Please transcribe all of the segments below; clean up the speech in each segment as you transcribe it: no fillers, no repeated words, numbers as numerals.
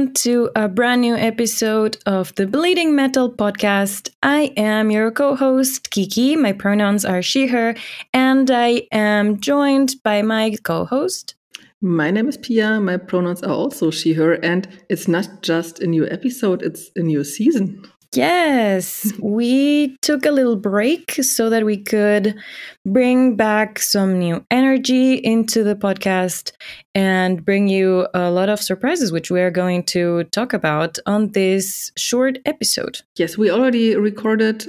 welcome to a brand new episode of the Bleeding Metal podcast. I am your co-host, Kiki. My pronouns are she, her, and I am joined by my co-host. My name is Pia. My pronouns are also she, her, and it's not just a new episode, it's a new season. Yes, we took a little break so that we could bring back some new energy into the podcast and bring you a lot of surprises, which we are going to talk about on this short episode. Yes, we already recorded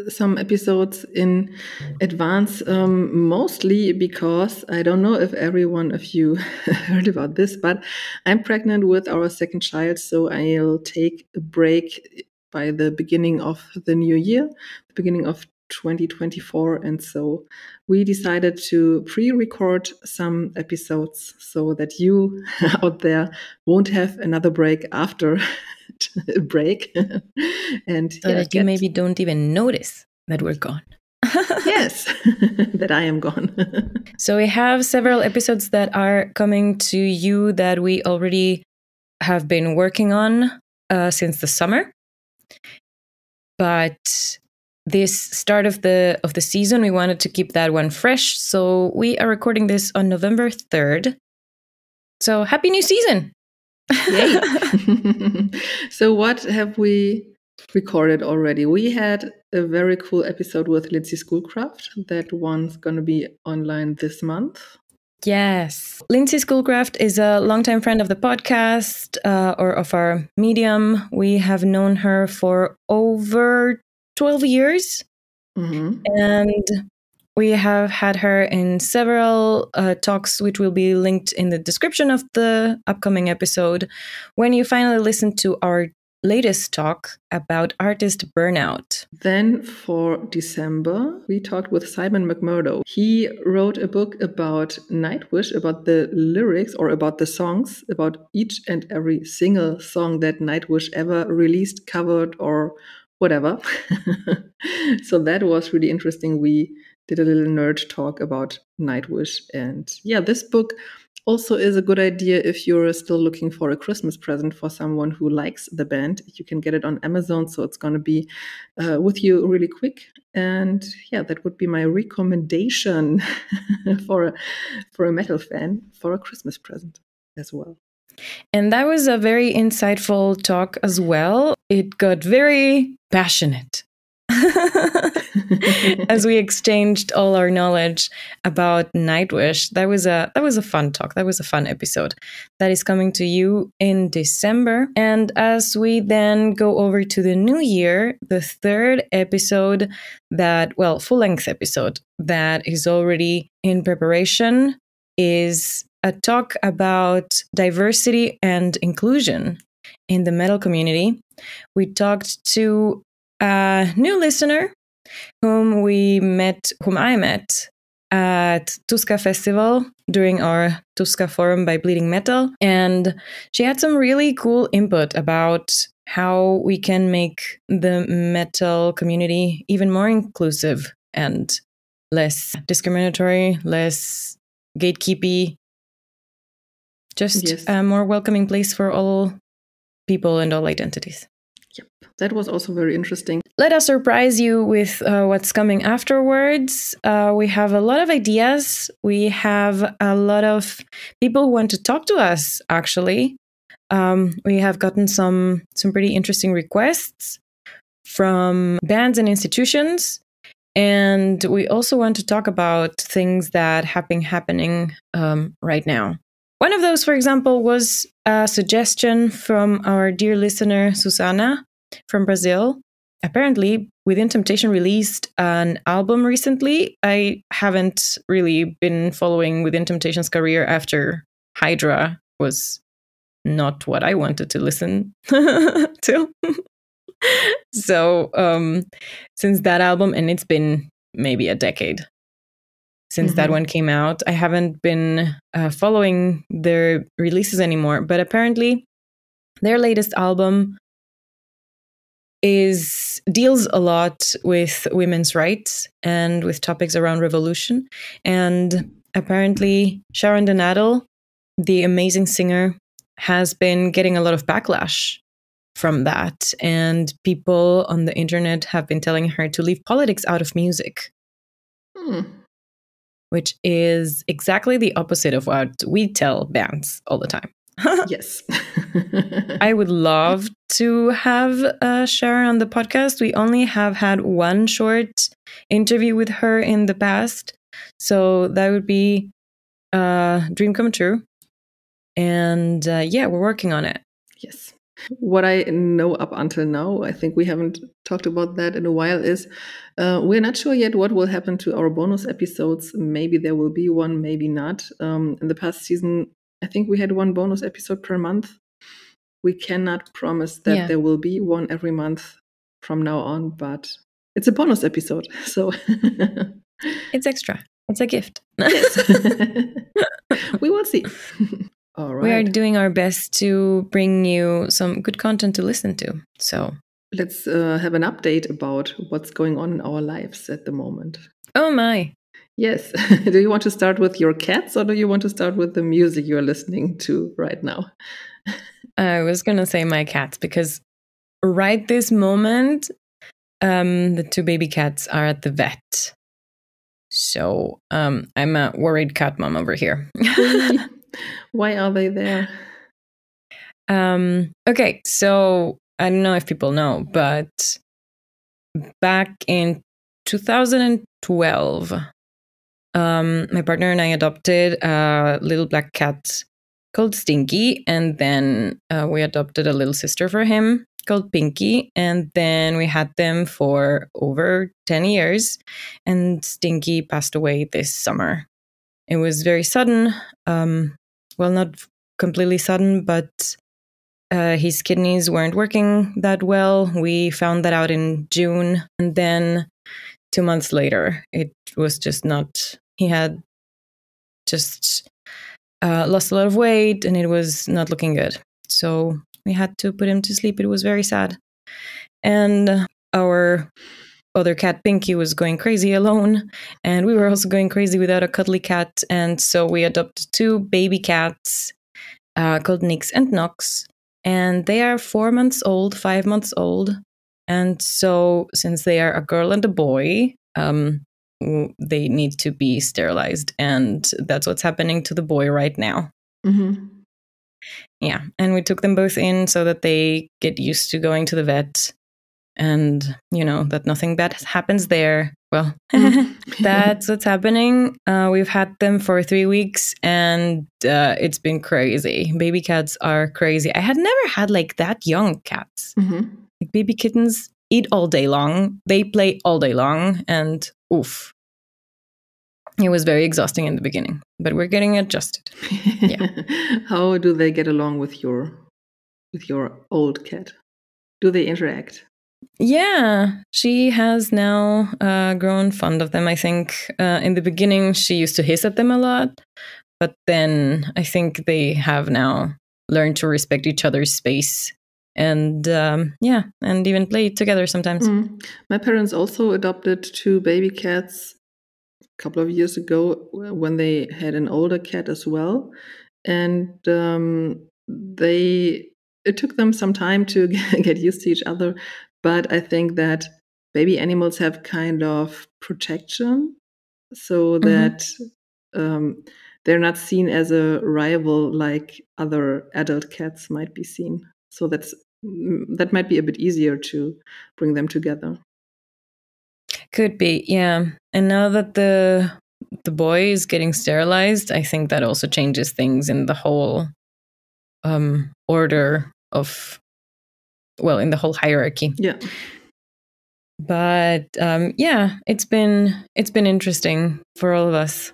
some episodes in advance, mostly because I don't know if every one of you heard about this, but I'm pregnant with our second child, so I'll take a break by the beginning of the new year, the beginning of 2024. And so we decided to pre-record some episodes so that you out there won't have another break after a break. And so that you maybe don't even notice that we're gone. Yes, that I am gone. So we have several episodes that are coming to you that we already have been working on since the summer. But this start of the season, we wanted to keep that one fresh. So we are recording this on November 3rd. So happy new season. Yay. So what have we recorded already? We had a very cool episode with Lindsay Schoolcraft. That one's going to be online this month. Yes. Lindsay Schoolcraft is a longtime friend of the podcast or of our medium. We have known her for over 12 years. Mm-hmm. And we have had her in several talks, which will be linked in the description of the upcoming episode, when you finally listen to our latest talk about artist burnout. Then for December, we talked with Simon McMurdo. He wrote a book about Nightwish, about the lyrics or about the songs, about each and every single song that Nightwish ever released, covered, or whatever. So that was really interesting. We did a little nerd talk about Nightwish. And yeah, this book also is a good idea if you're still looking for a Christmas present for someone who likes the band. You can get it on Amazon, so it's going to be with you really quick. And yeah, that would be my recommendation for a metal fan for a Christmas present as well. And that was a very insightful talk as well. It got very passionate. As we exchanged all our knowledge about Nightwish. That was a fun talk. That was a fun episode. That is coming to you in December. And as we then go over to the new year, the third episode full-length episode that is already in preparation is a talk about diversity and inclusion in the metal community. We talked to a new listener whom I met at Tuska Festival during our Tuska Forum by Bleeding Metal. And she had some really cool input about how we can make the metal community even more inclusive and less discriminatory, less gatekeepy, just a more welcoming place for all people and all identities. Yep, that was also very interesting. Let us surprise you with what's coming afterwards. We have a lot of ideas. We have a lot of people who want to talk to us, actually. We have gotten some pretty interesting requests from bands and institutions. And we also want to talk about things that have been happening right now. One of those, for example, was a suggestion from our dear listener, Susana, from Brazil. Apparently, Within Temptation released an album recently. I haven't really been following Within Temptation's career after Hydra was not what I wanted to listen to. So, since that album, and it's been maybe a decade since that one came out, I haven't been following their releases anymore. But apparently, their latest album deals a lot with women's rights and with topics around revolution. And apparently, Sharon Donato, the amazing singer has been getting a lot of backlash from that. And people on the internet have been telling her to leave politics out of music, which is exactly the opposite of what we tell bands all the time. Yes. I would love to have Sharon on the podcast. We only have had one short interview with her in the past. So that would be a dream come true. And yeah, we're working on it. Yes. What I know up until now, I think we haven't talked about that in a while, is we're not sure yet what will happen to our bonus episodes. Maybe there will be one, maybe not. In the past season, I think we had one bonus episode per month. We cannot promise that there will be one every month from now on, but it's a bonus episode. So it's extra. It's a gift. Yes. We will see. All right. We are doing our best to bring you some good content to listen to. So let's have an update about what's going on in our lives at the moment. Oh my. Yes. Do you want to start with your cats, or do you want to start with the music you're listening to right now? I was going to say my cats, because right this moment, the two baby cats are at the vet. So I'm a worried cat mom over here. Why are they there? Okay, so I don't know if people know, but back in 2012, my partner and I adopted a little black cat called Stinky, and then we adopted a little sister for him called Pinky, and then we had them for over 10 years, and Stinky passed away this summer. It was very sudden. Well, not completely sudden, but his kidneys weren't working that well. We found that out in June, and then 2 months later, it was just not. He had just lost a lot of weight, and it was not looking good. So we had to put him to sleep. It was very sad. And our other cat, Pinky, was going crazy alone, and we were also going crazy without a cuddly cat. And so we adopted two baby cats called Nix and Nox, and they are 4 months old, 5 months old. And so since they are a girl and a boy, they need to be sterilized, and that's what's happening to the boy right now. Mm-hmm. Yeah, and we took them both in so that they get used to going to the vet, and that nothing bad happens there. Well, that's what's happening. We've had them for 3 weeks, and it's been crazy. Baby cats are crazy. I had never had like that young cats. Mm-hmm. Like, baby kittens eat all day long. They play all day long, and oof. It was very exhausting in the beginning, but we're getting adjusted. Yeah. How do they get along with your old cat? Do they interact? Yeah, she has now grown fond of them. I think in the beginning she used to hiss at them a lot, but then I think they have now learned to respect each other's space, and and even play together sometimes. My parents also adopted two baby cats a couple of years ago when they had an older cat as well, and it took them some time to get used to each other. But I think that baby animals have kind of protection, so that they're not seen as a rival like other adult cats might be seen. So that might be a bit easier to bring them together. Could be, yeah. And now that the boy is getting sterilized, I think that also changes things in the whole order of, well, in the whole hierarchy. Yeah. But it's been interesting for all of us.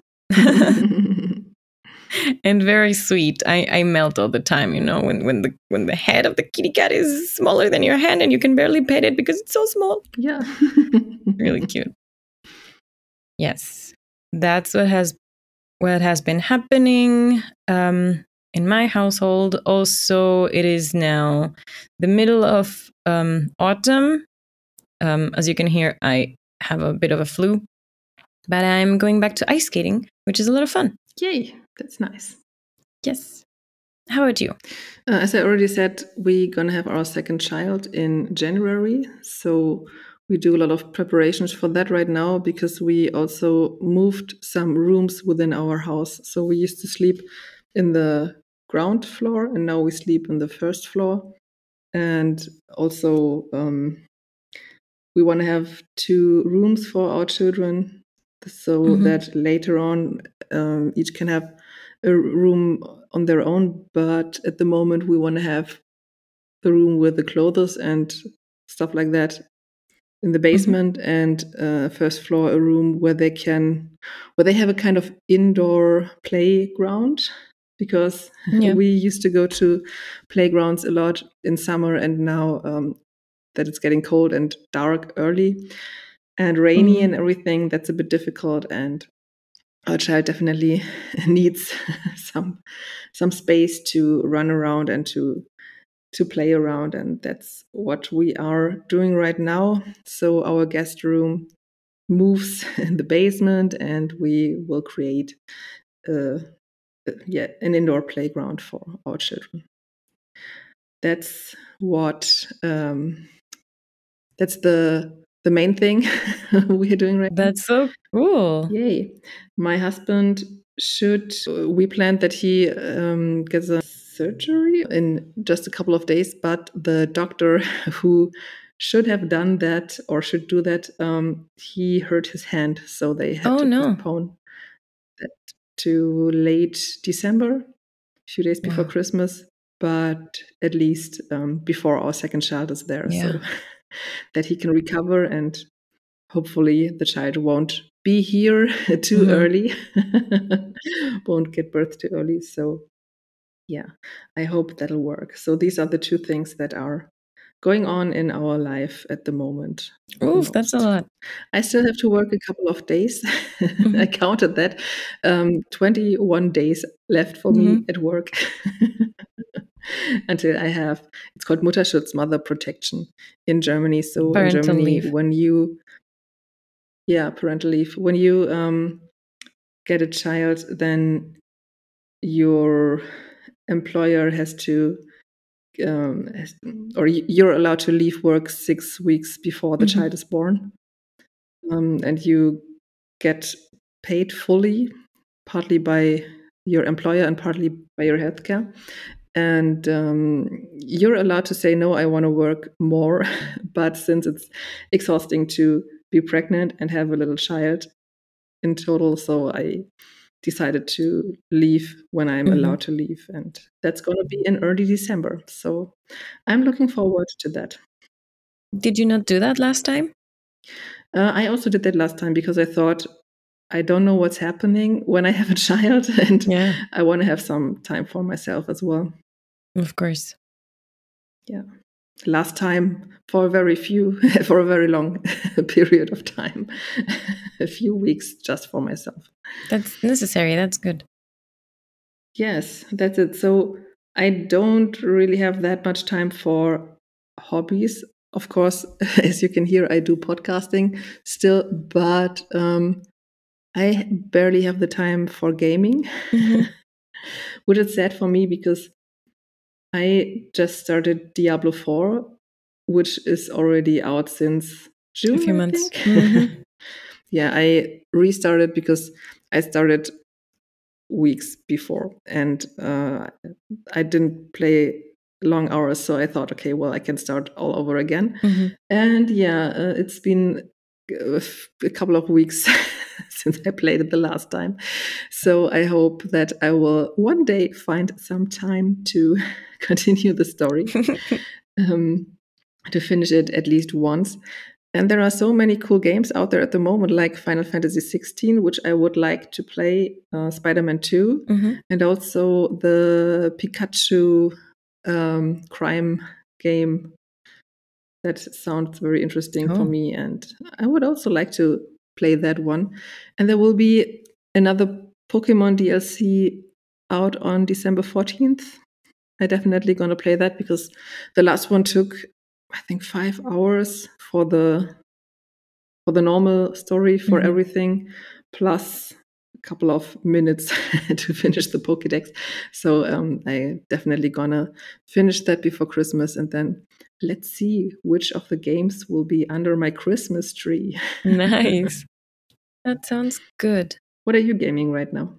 And very sweet. I melt all the time, when the head of the kitty cat is smaller than your hand and you can barely pet it because it's so small. Yeah. Really cute. Yes. That's what has been happening in my household. Also, it is now the middle of autumn. As you can hear, I have a bit of a flu, but I'm going back to ice skating, which is a lot of fun. Yay, that's nice. Yes. How about you? As I already said, we're going to have our second child in January. So we do a lot of preparations for that right now because we also moved some rooms within our house. So we used to sleep in the ground floor and now we sleep in the first floor. And also, we want to have 2 rooms for our children so that later on each can have a room on their own. But at the moment, we want to have the room with the clothes and stuff like that in the basement, and first floor a room where they have a kind of indoor playground, because we used to go to playgrounds a lot in summer, and now that it's getting cold and dark early and rainy and everything, that's a bit difficult, and our child definitely needs some space to run around and to play around, and that's what we are doing right now. So our guest room moves in the basement, and we will create an indoor playground for our children. That's what that's the main thing we're doing right now. That's so cool. Yay. My husband we planned that he gets a surgery in just a couple of days, but the doctor who should have done that or should do that, he hurt his hand. So they had to postpone that to late December, a few days before Christmas, but at least before our second child is there, so that he can recover and hopefully the child won't be here too early, won't give birth too early. So yeah, I hope that'll work. So these are the 2 things that are going on in our life at the moment. Oof, that's a lot. I still have to work a couple of days. I counted that. 21 days left for me at work until I have, it's called Mutterschutz, mother protection in Germany. So Parental in Germany, leave. when you, parental leave, when you get a child, then your employer has to, or you're allowed to leave work 6 weeks before the child is born. And you get paid fully, partly by your employer and partly by your healthcare. And you're allowed to say, no, I want to work more. But since it's exhausting to be pregnant and have a little child in total, so I decided to leave when I'm allowed to leave. And that's going to be in early December. So I'm looking forward to that. Did you not do that last time? I also did that last time because I thought, I don't know what's happening when I have a child, and I want to have some time for myself as well. Of course. Yeah. Last time for a very long period of time, a few weeks just for myself. That's necessary. That's good. Yes, that's it. So I don't really have that much time for hobbies. Of course, as you can hear, I do podcasting still, but I barely have the time for gaming, which is sad for me because I just started Diablo 4, which is already out since June, a few I months. think. Yeah, I restarted because I started weeks before, and I didn't play long hours, so I thought, okay, well, I can start all over again. And it's been a couple of weeks since I played it the last time, so I hope that I will one day find some time to continue the story, to finish it at least once. And there are so many cool games out there at the moment, like Final Fantasy 16, which I would like to play, Spider-Man 2, and also the Pikachu crime game. That sounds very interesting for me, and I would also like to play that one. And there will be another Pokemon DLC out on December 14th. I definitely going to play that because the last one took, I think, 5 hours for the normal story, for everything, plus couple of minutes to finish the Pokédex. So I definitely gonna finish that before Christmas, and then let's see which of the games will be under my Christmas tree. Nice. That sounds good. What are you gaming right now?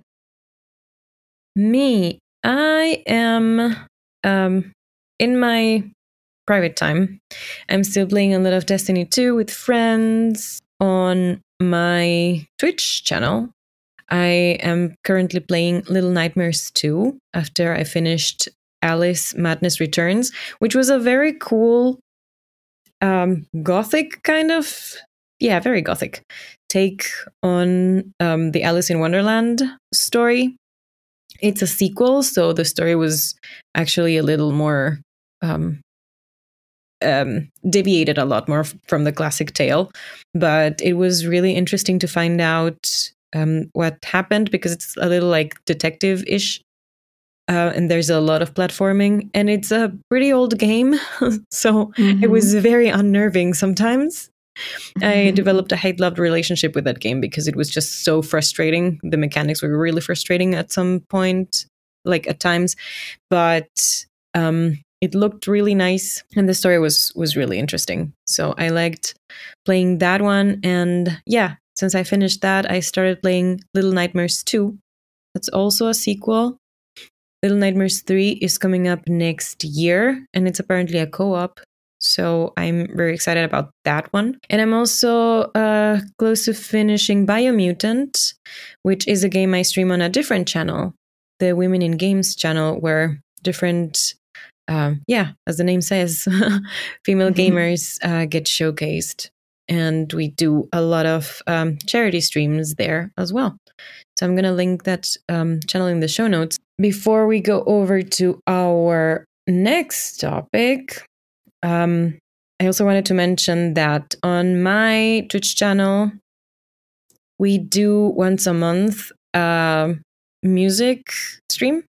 Me, I am in my private time. I'm still playing a lot of Destiny 2 with friends on my Twitch channel. I am currently playing Little Nightmares 2 after I finished Alice Madness Returns, which was a very cool gothic kind of, yeah, very gothic take on the Alice in Wonderland story. It's a sequel, so the story was actually a little more deviated a lot more from the classic tale, but it was really interesting to find out what happened, because it's a little like detective-ish, and there's a lot of platforming, and it's a pretty old game, so it was very unnerving sometimes. I developed a hate-love relationship with that game because it was just so frustrating. The mechanics were really frustrating at some point, like at times, but it looked really nice, and the story was really interesting. So I liked playing that one, and yeah, since I finished that, I started playing Little Nightmares 2. That's also a sequel. Little Nightmares 3 is coming up next year, and it's apparently a co-op. So I'm very excited about that one. And I'm also close to finishing Biomutant, which is a game I stream on a different channel, the Women in Games channel, where different, as the name says, female gamers get showcased. And we do a lot of charity streams there as well. So I'm going to link that channel in the show notes. Before we go over to our next topic, I also wanted to mention that on my Twitch channel, we do once a month a music stream,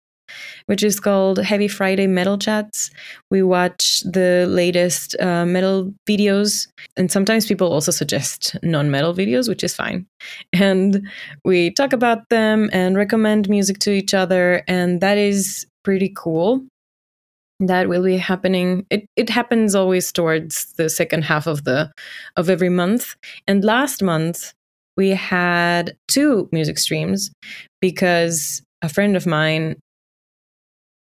which is called Heavy Friday Metal Chats. We watch the latest metal videos, and sometimes people also suggest non-metal videos, which is fine. And we talk about them and recommend music to each other, and that is pretty cool. That will be happening. It happens always towards the second half of every month. And last month we had 2 music streams because a friend of mine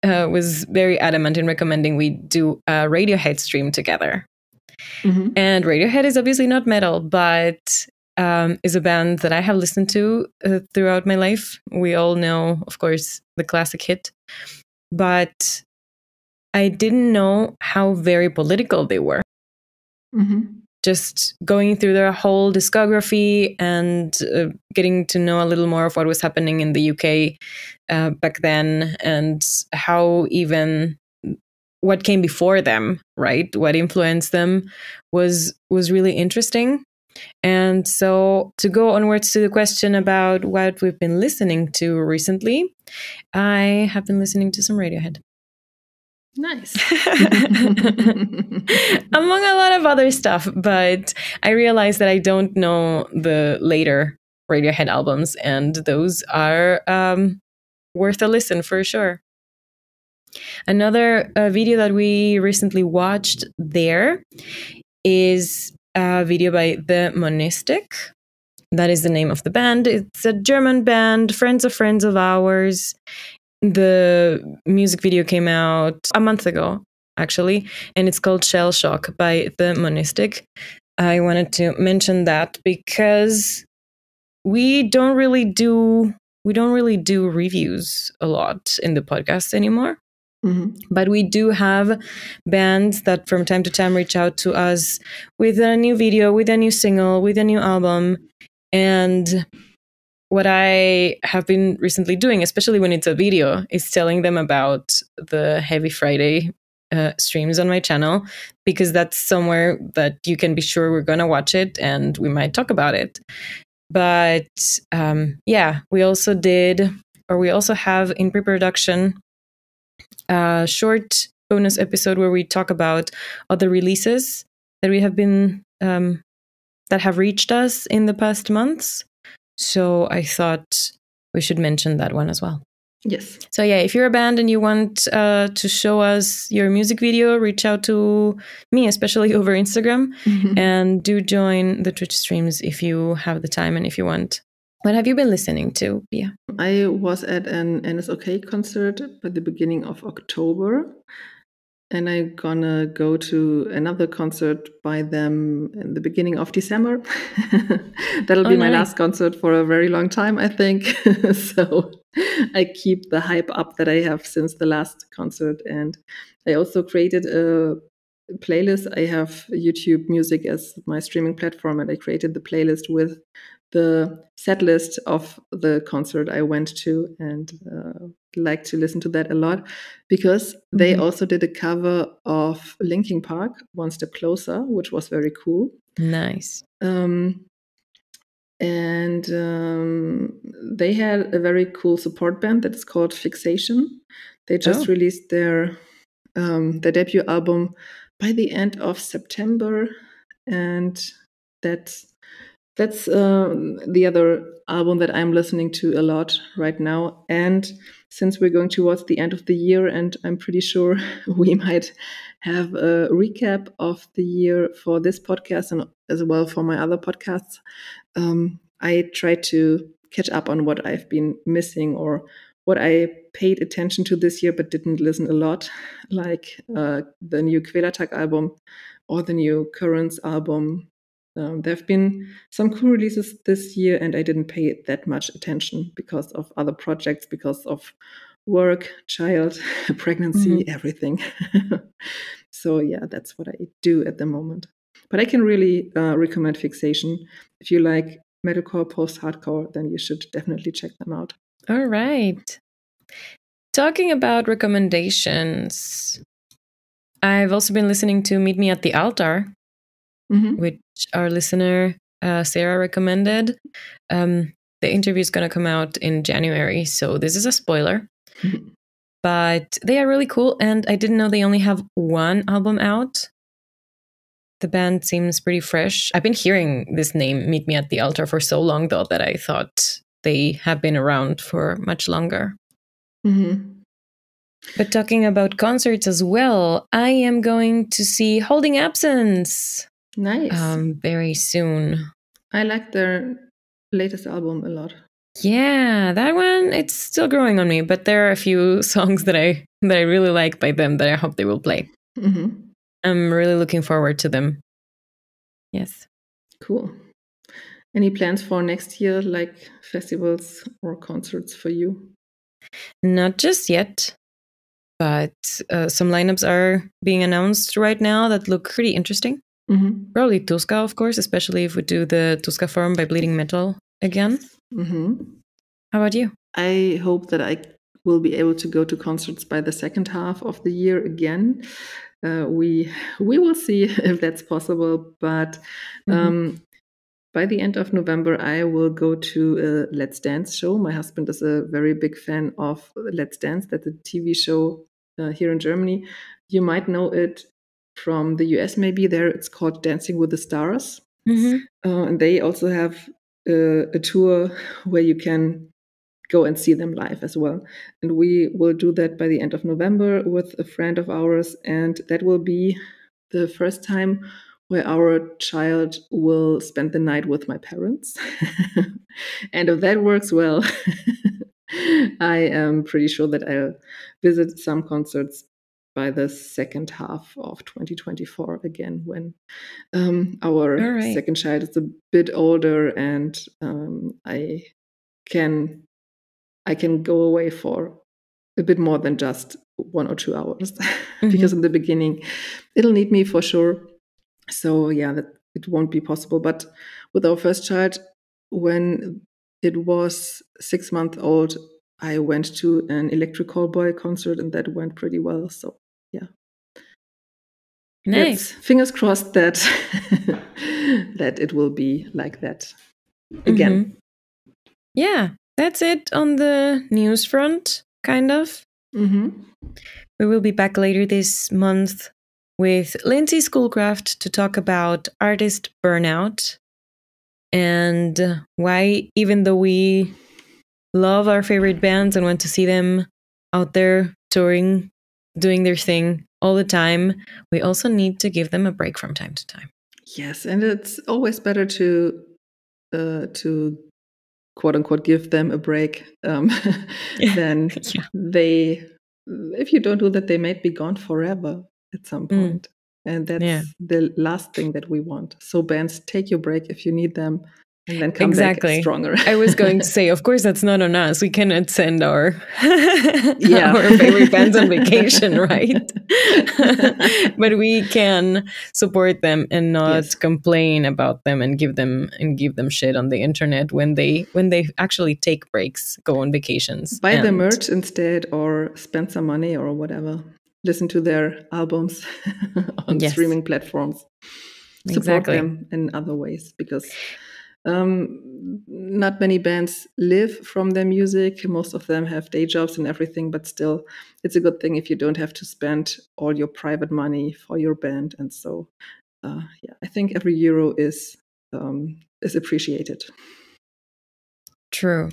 was very adamant in recommending we do a Radiohead stream together. And Radiohead is obviously not metal, but is a band that I have listened to throughout my life. We all know, of course, the classic hit, but I didn't know how very political they were. Just going through their whole discography and getting to know a little more of what was happening in the UK back then, and how even what came before them, right? What influenced them was really interesting. And so to go onwards to the question about what we've been listening to recently, I have been listening to some Radiohead. Nice. Among a lot of other stuff, but I realized that I don't know the later Radiohead albums, and those are worth a listen for sure. Another video that we recently watched there is a video by The Monistic. That is the name of the band. It's a German band, friends of ours. The music video came out a month ago, actually, and it's called Shell Shock by The Monistic. I wanted to mention that because we don't really do reviews a lot in the podcast anymore. But we do have bands that from time to time reach out to us with a new video, with a new single, with a new album. And what I have been recently doing, especially when it's a video, is telling them about the Heavy Friday streams on my channel, because that's somewhere that you can be sure we're going to watch it and we might talk about it. But we also have in pre-production a short bonus episode where we talk about other releases that we have been that have reached us in the past months. So I thought we should mention that one as well. Yes. So yeah, if you're a band and you want to show us your music video, reach out to me, especially over Instagram, and do join the Twitch streams if you have the time and if you want. What have you been listening to, Pia? I was at an NSOK concert at the beginning of October. And I'm gonna go to another concert by them in the beginning of December. That'll be my last concert for a very long time, I think. So I keep the hype up that I have since the last concert. And I also created a playlist. I have YouTube Music as my streaming platform, and I created the playlist with the set list of the concert I went to, and like to listen to that a lot because they also did a cover of Linkin Park, One Step Closer, which was very cool. Nice. And they had a very cool support band that is called Fixation. They just released their debut album by the end of September, and that's the other album that I'm listening to a lot right now. And since we're going towards the end of the year, and I'm pretty sure we might have a recap of the year for this podcast and as well for my other podcasts, I try to catch up on what I've been missing or what I paid attention to this year but didn't listen a lot, like the new Quälertag album or the new Currents album. There have been some cool releases this year, and I didn't pay that much attention because of other projects, because of work, child, pregnancy, everything. So yeah, that's what I do at the moment. But I can really recommend Fixation. If you like metalcore, post-hardcore, then you should definitely check them out. All right. Talking about recommendations, I've also been listening to Meet Me at the Altar, which our listener Sarah recommended. The interview is going to come out in January, so this is a spoiler. But they are really cool, and I didn't know they only have one album out. The band seems pretty fresh. I've been hearing this name, Meet Me at the Altar, for so long, though, that I thought they have been around for much longer. But talking about concerts as well, I am going to see Holding Absence. Nice. Very soon. I like their latest album a lot. Yeah, that one, it's still growing on me, but there are a few songs that I really like by them that I hope they will play. I'm really looking forward to them. Yes. Cool. Any plans for next year, like festivals or concerts for you? Not just yet, but some lineups are being announced right now that look pretty interesting. Probably Tuska, of course, especially if we do the Tuska Forum by Bleeding Metal again. How about you? I hope that I will be able to go to concerts by the second half of the year again. We will see if that's possible, but by the end of November, I will go to a Let's Dance show. My husband is a very big fan of Let's Dance. That's a TV show here in Germany. You might know it from the US, maybe. There it's called Dancing with the Stars. And they also have a tour where you can go and see them live as well. And we will do that by the end of November with a friend of ours. And that will be the first time where our child will spend the night with my parents. And if that works well, I am pretty sure that I'll visit some concerts by the second half of 2024 again, when our second child is a bit older, and I can go away for a bit more than just 1 or 2 hours because in the beginning it'll need me for sure. So yeah, that it won't be possible. But with our first child, when it was 6 months old, I went to an Electric Callboy concert, and that went pretty well. So yeah, nice. Fingers crossed that that it will be like that again. Yeah, that's it on the news front, kind of. We will be back later this month with Lindsay Schoolcraft to talk about artist burnout and why, even though we love our favorite bands and want to see them out there touring, doing their thing all the time, we also need to give them a break from time to time. Yes, and it's always better to quote unquote give them a break than if you don't do that, they might be gone forever at some point. And that's the last thing that we want. So bands, take your break if you need them, and then come back stronger. I was going to say, of course, that's not on us. We cannot send our our favorite bands on vacation, right? But we can support them and not complain about them and give them shit on the internet when they actually take breaks, go on vacations. Buy the merch instead, or spend some money or whatever. Listen to their albums on streaming platforms. Support them in other ways, because not many bands live from their music. Most of them have day jobs and everything, but still, it's a good thing if you don't have to spend all your private money for your band. And so, I think every euro is appreciated. True.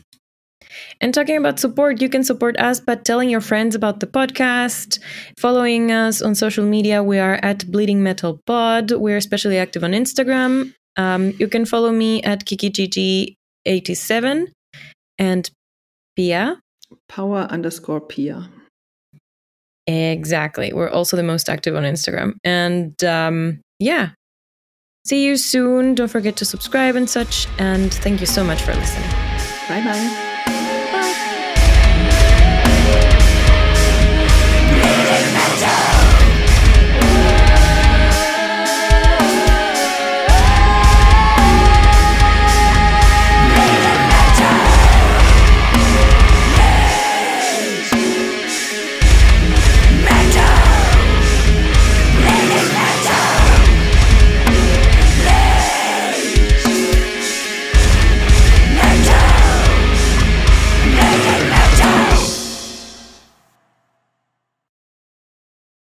And talking about support, you can support us by telling your friends about the podcast, following us on social media. We are at Bleeding Metal Pod. We're especially active on Instagram. You can follow me at KikiGG87 and Pia. Power_Pia. Exactly. We're also the most active on Instagram. And see you soon. Don't forget to subscribe and such. And thank you so much for listening. Bye-bye.